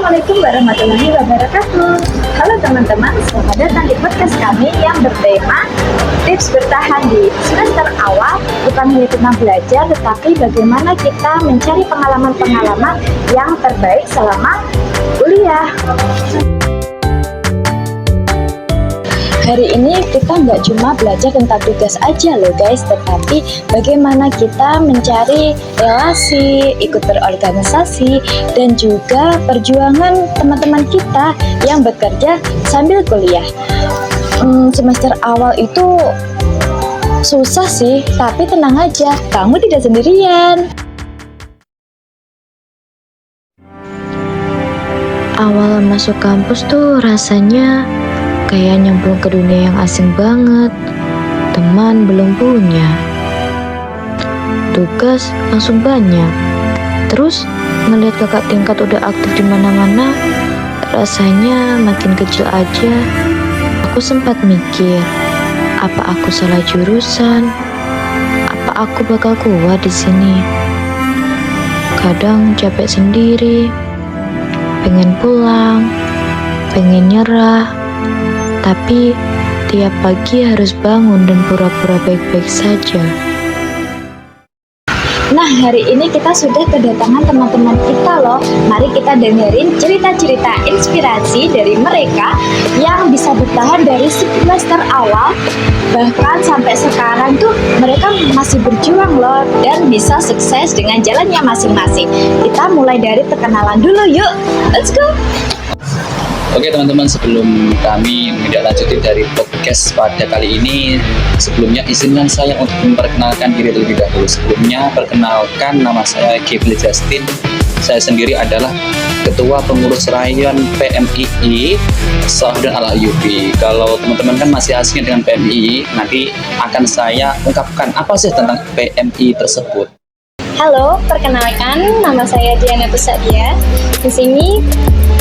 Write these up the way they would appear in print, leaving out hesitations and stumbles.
Assalamualaikum warahmatullahi wabarakatuh. Halo teman-teman, selamat datang di podcast kami yang bertema tips bertahan di semester awal. Bukan hanya tentang belajar, tetapi bagaimana kita mencari pengalaman-pengalaman yang terbaik selama kuliah. Hari ini kita nggak cuma belajar tentang tugas aja loh guys, tetapi bagaimana kita mencari relasi, ikut berorganisasi, dan juga perjuangan teman-teman kita yang bekerja sambil kuliah. Semester awal itu susah sih, tapi tenang aja, kamu tidak sendirian. Awal masuk kampus tuh rasanya kayak nyemplung ke dunia yang asing banget. Teman belum punya, tugas langsung banyak. Terus ngeliat kakak tingkat udah aktif di mana-mana, rasanya makin kecil aja. Aku sempat mikir, apa aku salah jurusan? Apa aku bakal kuat di sini? Kadang capek sendiri, pengen pulang, pengen nyerah. Tapi tiap pagi harus bangun dan pura-pura baik-baik saja. Nah, hari ini kita sudah kedatangan teman-teman kita loh. Mari kita dengerin cerita-cerita inspirasi dari mereka yang bisa bertahan dari semester awal, bahkan sampai sekarang tuh mereka masih berjuang loh dan bisa sukses dengan jalannya masing-masing. Kita mulai dari perkenalan dulu yuk. Let's go! Oke teman-teman, sebelum kami menindaklanjuti dari podcast pada kali ini, sebelumnya izinkan saya untuk memperkenalkan diri terlebih dahulu. Sebelumnya, perkenalkan, nama saya Gabriel Justin. Saya sendiri adalah Ketua Pengurus Rayon PMII Salahuddin Al-Ayyubi. Kalau teman-teman kan masih asing dengan PMII, nanti akan saya ungkapkan apa sih tentang PMII tersebut. Halo, perkenalkan, nama saya Diana Pusadia. Di sini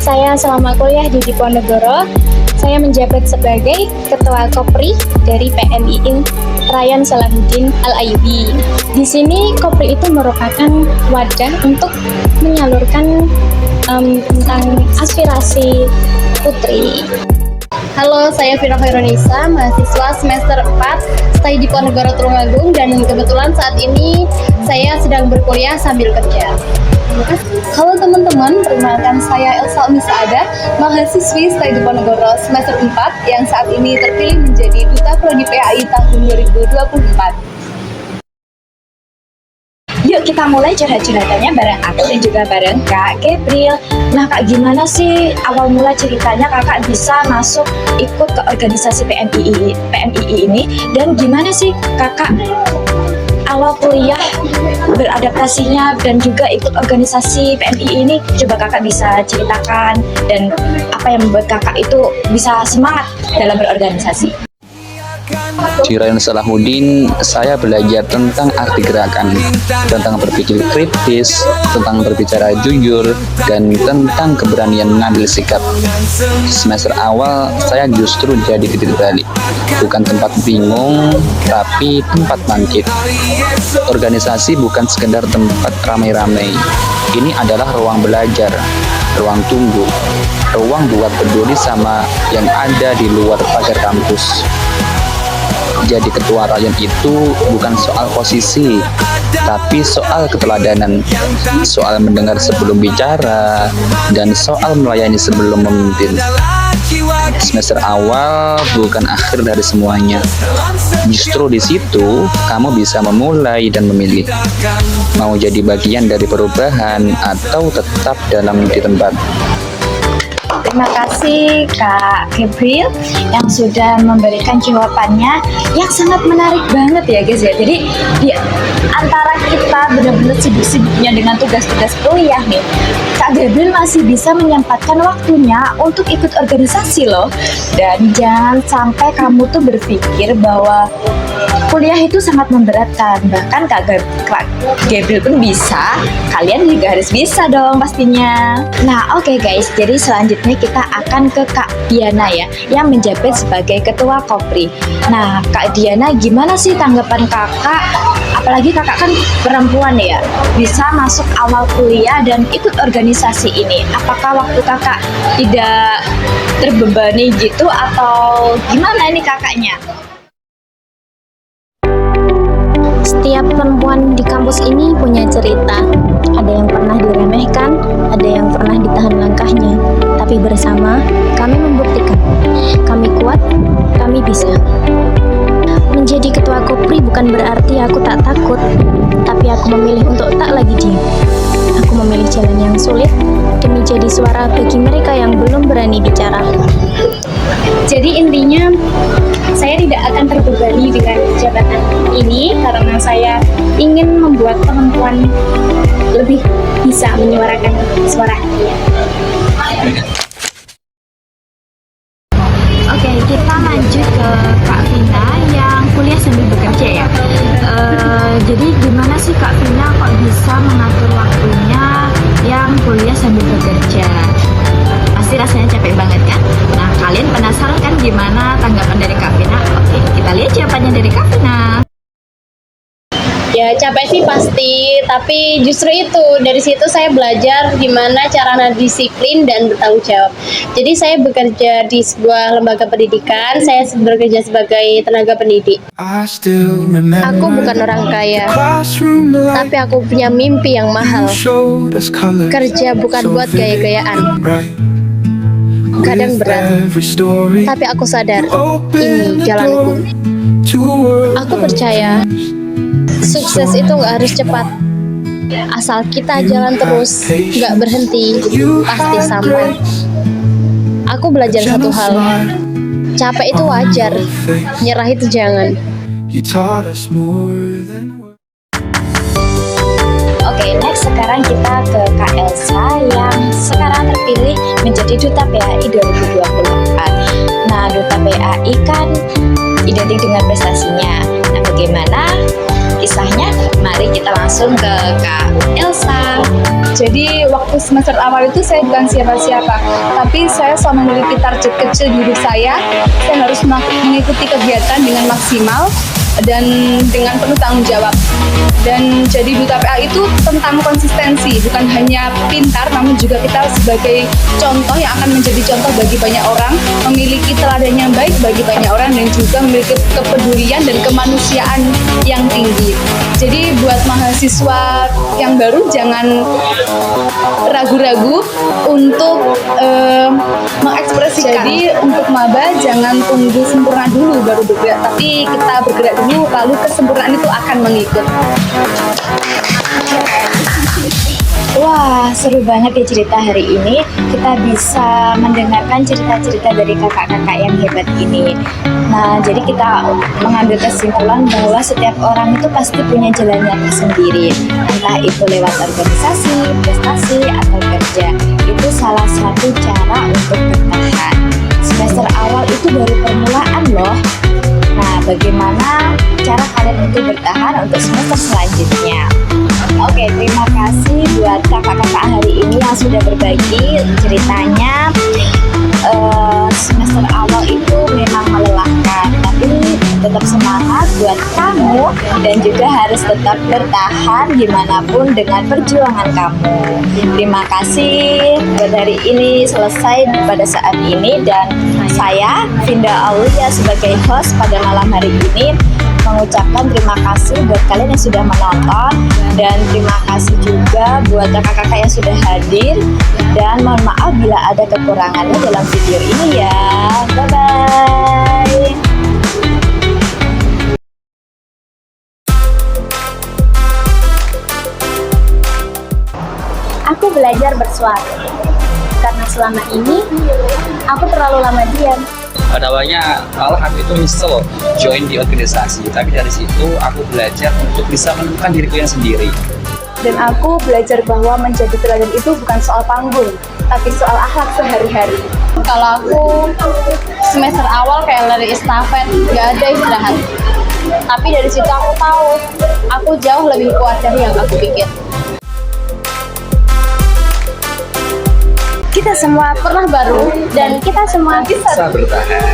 saya selama kuliah di Diponegoro, saya menjabat sebagai Ketua Kopri dari PMII Rayon Salahuddin Al-Ayyubi. Di sini Kopri itu merupakan wadah untuk menyalurkan tentang aspirasi putri. Halo, saya Vira Khaironisa, mahasiswa semester 4 stay di Diponegoro Tulungagung, dan kebetulan saat ini saya sedang berkuliah sambil kerja. Halo teman-teman, perkenalkan saya Elsa Umisaada, mahasiswi stay di Diponegoro semester 4 yang saat ini terpilih menjadi Duta Prodi PAI tahun 2024. Yuk kita mulai curhat-curhatannya bareng aku dan juga bareng Kak Gabriel. Nah Kak, gimana sih awal mula ceritanya Kakak bisa masuk ikut ke organisasi PMII ini, dan gimana sih Kakak awal kuliah beradaptasinya dan juga ikut organisasi PMII ini? Coba Kakak bisa ceritakan, dan apa yang membuat Kakak itu bisa semangat dalam berorganisasi? Di Rayon Salahuddin, saya belajar tentang arti gerakan, tentang berpikir kritis, tentang berbicara jujur, dan tentang keberanian mengambil sikap. Semester awal, saya justru jadi titik balik. Bukan tempat bingung, tapi tempat bangkit. Organisasi bukan sekedar tempat ramai-ramai. Ini adalah ruang belajar, ruang tunggu, ruang buat peduli sama yang ada di luar pagar kampus. Jadi ketua rayon itu bukan soal posisi, tapi soal keteladanan, soal mendengar sebelum bicara, dan soal melayani sebelum memimpin. Semester awal bukan akhir dari semuanya. Justru di situ kamu bisa memulai dan memilih mau jadi bagian dari perubahan atau tetap di tempat. Terima kasih Kak Gabriel yang sudah memberikan jawabannya yang sangat menarik banget ya guys ya. Jadi di antara kita benar-benar sibuk-sibuknya dengan tugas-tugas kuliah nih, Kak Gabriel masih bisa menyempatkan waktunya untuk ikut organisasi loh. Dan jangan sampai kamu tuh berpikir bahwa kuliah itu sangat memberatkan. Bahkan Kak Gabriel pun bisa, kalian juga harus bisa dong pastinya. Nah oke guys, jadi selanjutnya kita akan ke Kak Diana ya, yang menjabat sebagai Ketua Kopri. Nah Kak Diana, gimana sih tanggapan kakak Apalagi kakak kan perempuan ya, bisa masuk awal kuliah dan ikut organisasi ini. Apakah waktu kakak tidak terbebani gitu atau gimana ini kakaknya? Setiap perempuan di kampus ini punya cerita. Ada yang pernah diremehkan, ada yang pernah ditahan langkahnya. Tapi bersama, kami membuktikan. Kami kuat, kami bisa. Menjadi ketua Kopri bukan berarti aku tak takut, tapi aku memilih untuk tak lagi diam. Aku memilih jalan yang sulit demi jadi suara bagi mereka yang belum berani bicara. Jadi intinya, saya tidak akan terbebani dengan jabatan ini karena saya ingin membuat perempuan lebih bisa menyuarakan suaranya. Oke, kita lanjut ke Kak Vina yang kuliah sambil bekerja ya. Jadi gimana sih Kak Vina kok bisa mengatur waktunya yang kuliah sambil bekerja? Pasti rasanya capek banget kan? Nah, kalian penasaran kan gimana tanggapan dari Kak Vina? Oke, kita lihat jawabannya dari Kak Vina. Ya capek sih pasti, tapi justru itu dari situ saya belajar gimana cara disiplin dan bertanggung jawab. Jadi saya bekerja di sebuah lembaga pendidikan, saya bekerja sebagai tenaga pendidik. Aku bukan orang kaya, tapi aku punya mimpi yang mahal. Kerja bukan buat gaya-gayaan. Kadang berat, tapi aku sadar ini jalanku. Aku percaya sukses itu nggak harus cepat. Asal kita jalan terus, nggak berhenti, pasti sampai. Aku belajar satu hal, capek itu wajar, nyerah itu jangan. Oke, next sekarang kita ke Kak Elsa yang sekarang terpilih menjadi Duta PAI 2024. Nah, Duta PAI kan identik dengan prestasinya. Nah, bagaimana kisahnya? Mari kita langsung ke Kak Elsa. Jadi waktu semester awal itu saya bukan siapa-siapa, tapi saya selalu memiliki target kecil di hidup saya. Saya harus mengikuti kegiatan dengan maksimal dan dengan penuh tanggung jawab. Dan jadi Duta PA itu tentang konsistensi, bukan hanya pintar, namun juga kita sebagai contoh yang akan menjadi contoh bagi banyak orang, memiliki teladan yang baik bagi banyak orang, dan juga memiliki kepedulian dan kemanusiaan yang tinggi. Jadi buat mahasiswa yang baru jangan ragu-ragu untuk mengekspresikan. Jadi untuk maba jangan tunggu sempurna dulu baru bergerak, tapi kita bergerak dulu, lalu kesempurnaan itu akan mengikut. Wah, seru banget ya cerita hari ini. Kita bisa mendengarkan cerita-cerita dari kakak-kakak yang hebat ini. Nah, jadi kita mengambil kesimpulan bahwa setiap orang itu pasti punya jalannya tersendiri. Entah itu lewat organisasi, prestasi, atau kerja. Itu salah satu cara untuk bertahan. Semester awal itu baru permulaan loh. Nah, bagaimana cara kalian untuk bertahan untuk semester selanjutnya? Oke, terima kasih buat kakak-kakak hari ini yang sudah berbagi ceritanya. Semester awal itu memang melelahkan, tapi tetap semangat buat kamu dan juga harus tetap bertahan gimana pun dengan perjuangan kamu. Terima kasih buat hari ini selesai pada saat ini, dan saya Vinda Aulia sebagai host pada malam hari ini mengucapkan terima kasih buat kalian yang sudah menonton, dan terima kasih juga buat kakak-kakak yang sudah hadir, dan mohon maaf bila ada kekurangannya dalam video ini ya. Bye bye. Aku belajar bersuara karena selama ini aku terlalu lama diam. Awalnya malah aku itu nyesel join di organisasi, tapi dari situ aku belajar untuk bisa menemukan diriku yang sendiri. Dan aku belajar bahwa menjadi teladan itu bukan soal panggung, tapi soal akhlak sehari-hari. Kalau aku semester awal kayak lari estafet, gak ada istirahat. Tapi dari situ aku tahu, aku jauh lebih kuat dari yang aku pikir. Kita semua pernah baru, dan kita semua bisa Bisa bertahan.